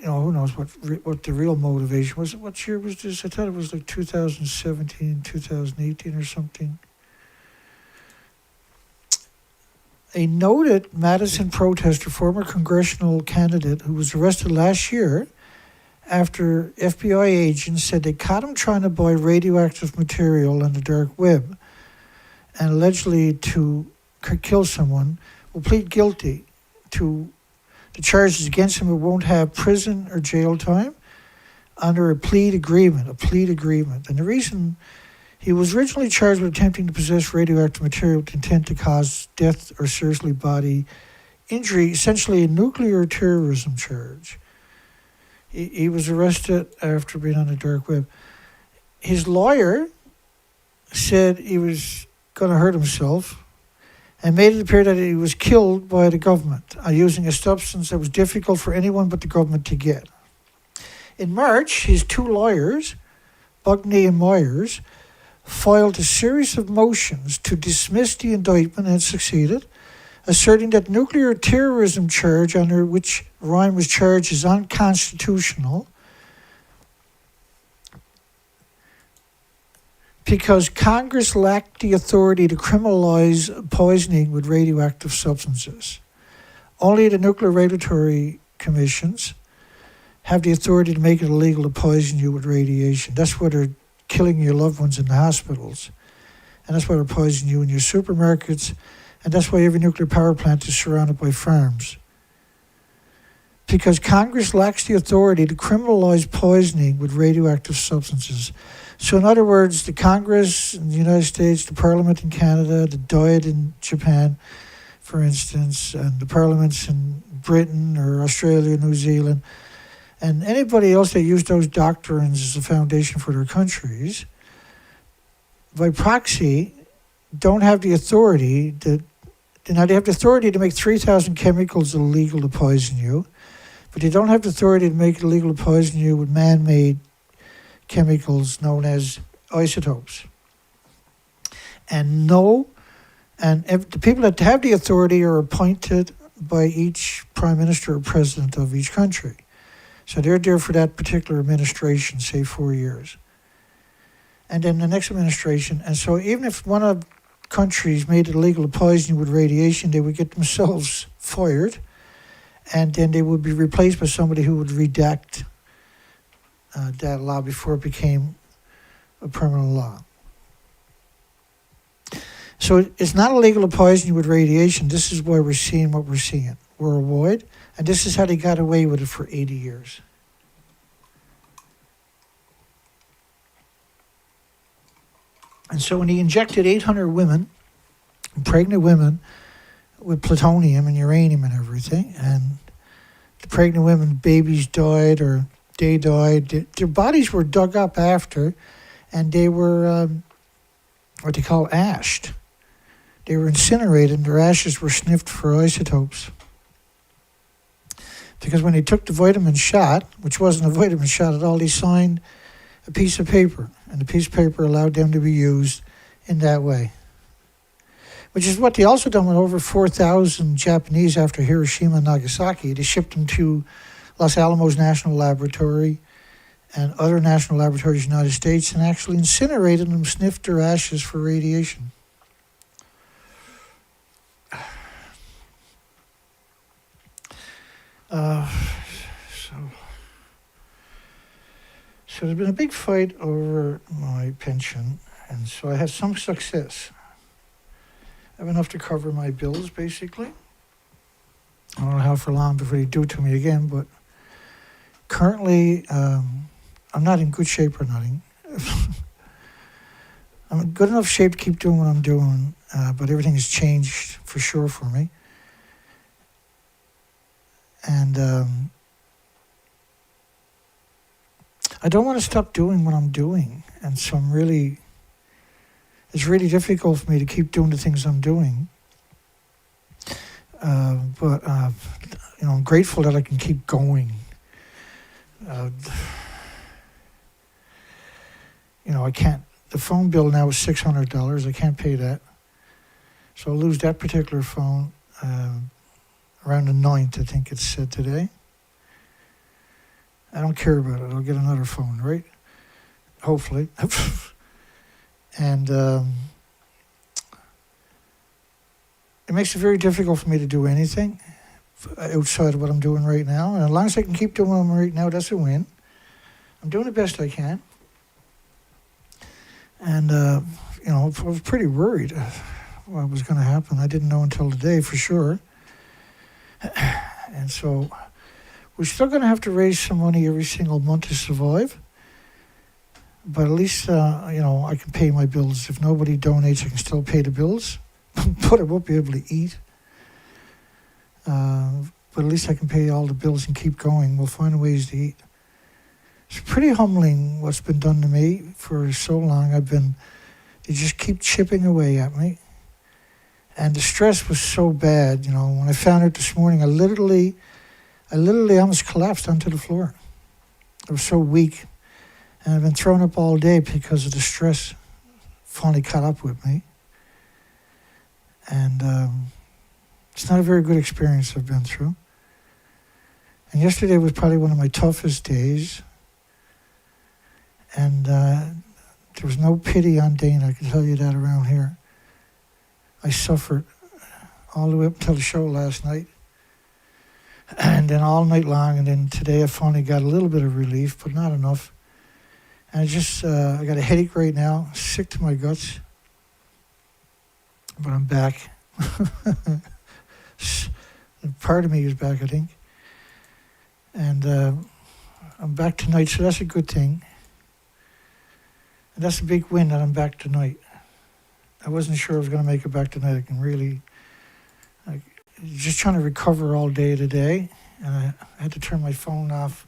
who knows what the real motivation was. What year was this? I thought it was like 2017, 2018 or something. A noted Madison protester, former congressional candidate, who was arrested last year after FBI agents said they caught him trying to buy radioactive material on the dark web and allegedly to kill someone, will plead guilty to the charges against him. It won't have prison or jail time under a plea agreement. And the reason he was originally charged with attempting to possess radioactive material with intent to cause death or seriously bodily injury, essentially a nuclear terrorism charge. He was arrested after being on the dark web. His lawyer said he was going to hurt himself and made it appear that he was killed by the government using a substance that was difficult for anyone but the government to get. In March, his two lawyers, Bugney and Myers, filed a series of motions to dismiss the indictment and succeeded, asserting that nuclear terrorism charge under which Ryan was charged is unconstitutional because Congress lacked the authority to criminalize poisoning with radioactive substances. Only the nuclear regulatory commissions have the authority to make it illegal to poison you with radiation. That's why they're killing your loved ones in the hospitals. And that's why they're poisoning you in your supermarkets. And that's why every nuclear power plant is surrounded by farms. Because Congress lacks the authority to criminalize poisoning with radioactive substances. So in other words, the Congress in the United States, the Parliament in Canada, the Diet in Japan, for instance, and the parliaments in Britain or Australia, New Zealand, and anybody else that use those doctrines as a foundation for their countries, by proxy, don't have the authority to, now they have the authority to make 3,000 chemicals illegal to poison you, but they don't have the authority to make it illegal to poison you with man-made chemicals known as isotopes. And the people that have the authority are appointed by each prime minister or president of each country. So they're there for that particular administration, say 4 years. And then the next administration. And so even if one of the countries made it illegal to poison you with radiation, they would get themselves fired. And then they would be replaced by somebody who would redact that law before it became a permanent law. So it's not illegal to poison you with radiation. This is why we're seeing what we're seeing worldwide. And this is how they got away with it for 80 years. And so when he injected 800 women, pregnant women, with plutonium and uranium and everything, and the pregnant women, babies died or they died, their bodies were dug up after, and they were what they call ashed. They were incinerated, and their ashes were sniffed for isotopes. Because when they took the vitamin shot, which wasn't a vitamin shot at all, they signed a piece of paper. And the piece of paper allowed them to be used in that way. Which is what they also done with over 4,000 Japanese after Hiroshima and Nagasaki. They shipped them to Los Alamos National Laboratory and other national laboratories in the United States and actually incinerated them, sniffed their ashes for radiation. So there's been a big fight over my pension, and so I had some success. I have enough to cover my bills, basically. I don't know how for long before they do it to me again, but currently I'm not in good shape or nothing. I'm in good enough shape to keep doing what I'm doing, but everything has changed for sure for me. And I don't want to stop doing what I'm doing. And so it's really difficult for me to keep doing the things I'm doing. But I'm grateful that I can keep going. I can't. The phone bill now is $600. I can't pay that, so I'll lose that particular phone around the 9th. I think it's said today. I don't care about it. I'll get another phone, right? Hopefully, and it makes it very difficult for me to do anything outside of what I'm doing right now. And as long as I can keep doing what I'm right now, that's a win. I'm doing the best I can. And, I was pretty worried what was going to happen. I didn't know until today for sure. And so we're still going to have to raise some money every single month to survive. But at least, I can pay my bills. If nobody donates, I can still pay the bills. But I won't be able to eat. But at least I can pay all the bills and keep going. We'll find ways to eat. It's pretty humbling what's been done to me for so long. They just keep chipping away at me. And the stress was so bad, when I found out this morning, I literally almost collapsed onto the floor. I was so weak. And I've been thrown up all day because of the stress finally caught up with me. And it's not a very good experience I've been through. And yesterday was probably one of my toughest days. And there was no pity on Dana, I can tell you that around here. I suffered all the way up until the show last night. And then all night long, and then today I finally got a little bit of relief, but not enough. And I got a headache right now, sick to my guts. But I'm back. Part of me is back, I think. And I'm back tonight, so that's a good thing. And that's a big win that I'm back tonight. I wasn't sure I was going to make it back tonight. I can really, just trying to recover all day today. And I had to turn my phone off.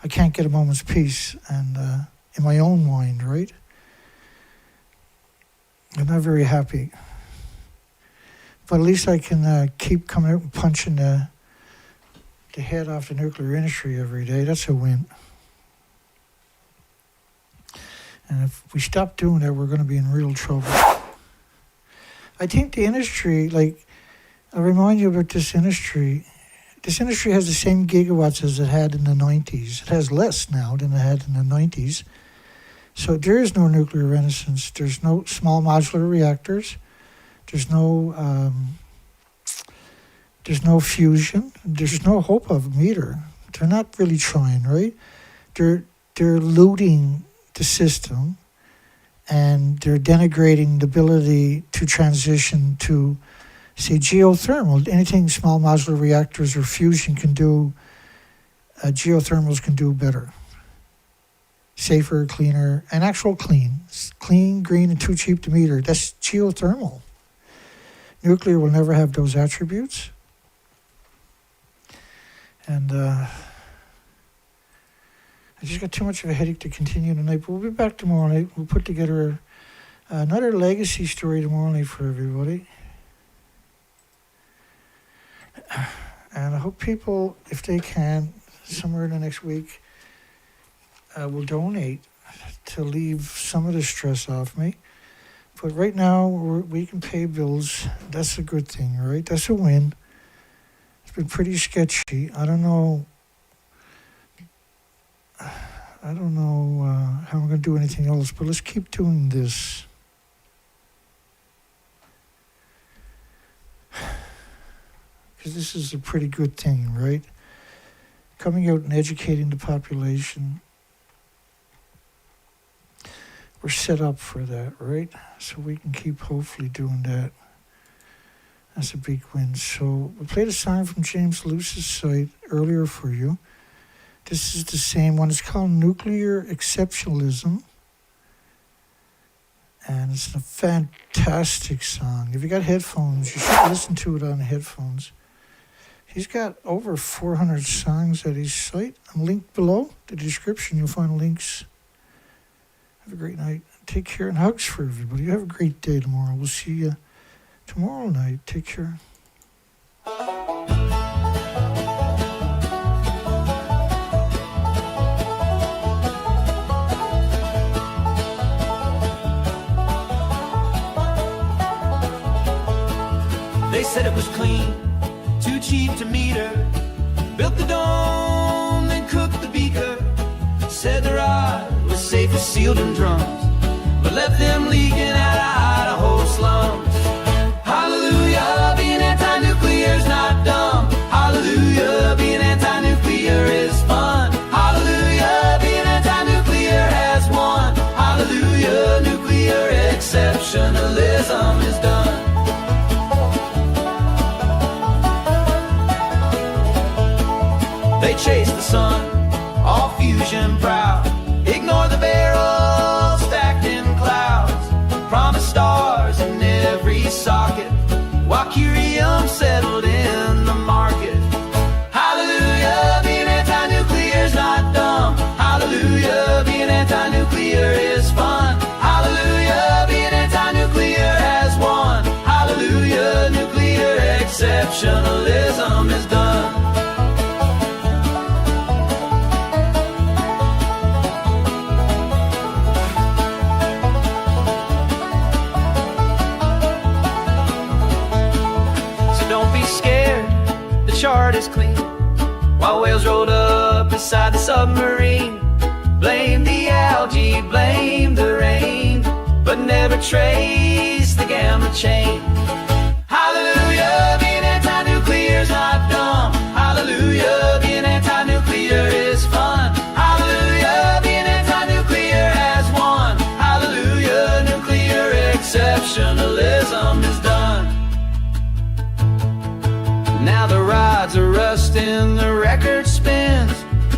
I can't get a moment's peace and in my own mind, right? I'm not very happy. But at least I can keep coming out and punching the head off the nuclear industry every day. That's a win. And if we stop doing that, we're going to be in real trouble. I think the industry, I'll remind you about this industry. This industry has the same gigawatts as it had in the 90s. It has less now than it had in the 90s. So there is no nuclear renaissance. There's no small modular reactors. There's no fusion. There's no hope of them either. They're not really trying, right? They're looting the system, and they're denigrating the ability to transition to, say, geothermal. Anything small modular reactors or fusion can do, geothermals can do better. Safer, cleaner, and actual clean. Clean, green, and too cheap to meter. That's geothermal. Nuclear will never have those attributes. And I just got too much of a headache to continue tonight, but we'll be back tomorrow night. We'll put together another legacy story tomorrow night for everybody. And I hope people, if they can, somewhere in the next week, will donate to leave some of the stress off me. But right now, we can pay bills. That's a good thing, right? That's a win. It's been pretty sketchy. I don't know how I'm going to do anything else, but let's keep doing this. Because this is a pretty good thing, right? Coming out and educating the population. We're set up for that, right? So we can keep hopefully doing that. That's a big win. So we played a song from James Luce's site earlier for you. This is the same one. It's called Nuclear Exceptionalism. And it's a fantastic song. If you got headphones, you should listen to it on headphones. He's got over 400 songs at his site. I'm linked below the description. You'll find links. Have a great night. Take care, and hugs for everybody. You have a great day tomorrow. We'll see you tomorrow night. Take care. They said it was clean, too cheap to meter. Built the dome, then cooked the beaker. Said the rod was safe as sealed in drums, but left them leaking out of Idaho slums. Hallelujah, being anti-nuclear's not dumb. Hallelujah, being anti-nuclear is fun. Hallelujah, being anti-nuclear has won. Hallelujah, nuclear exceptionalism is done. They chase the sun, all fusion proud. Ignore the barrels stacked in clouds. Promise stars in every socket, while curium settled in the market. Hallelujah, being anti-nuclear's not dumb. Hallelujah, being anti-nuclear is fun. Hallelujah, being anti-nuclear has won. Hallelujah, nuclear exceptionalism is done. Chart is clean, while whales rolled up beside the submarine. Blame the algae, blame the rain, but never trace the gamma chain. Hallelujah, being anti-nuclear's not dumb. Hallelujah, being anti-nuclear is fun. Hallelujah, being anti-nuclear has won. Hallelujah, nuclear exceptionalism is done. Now the rods are rusting, the record spins.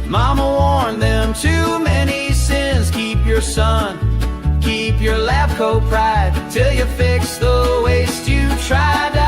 Mama warned them, too many sins. Keep your son, keep your lab coat pride, till you fix the waste you tried.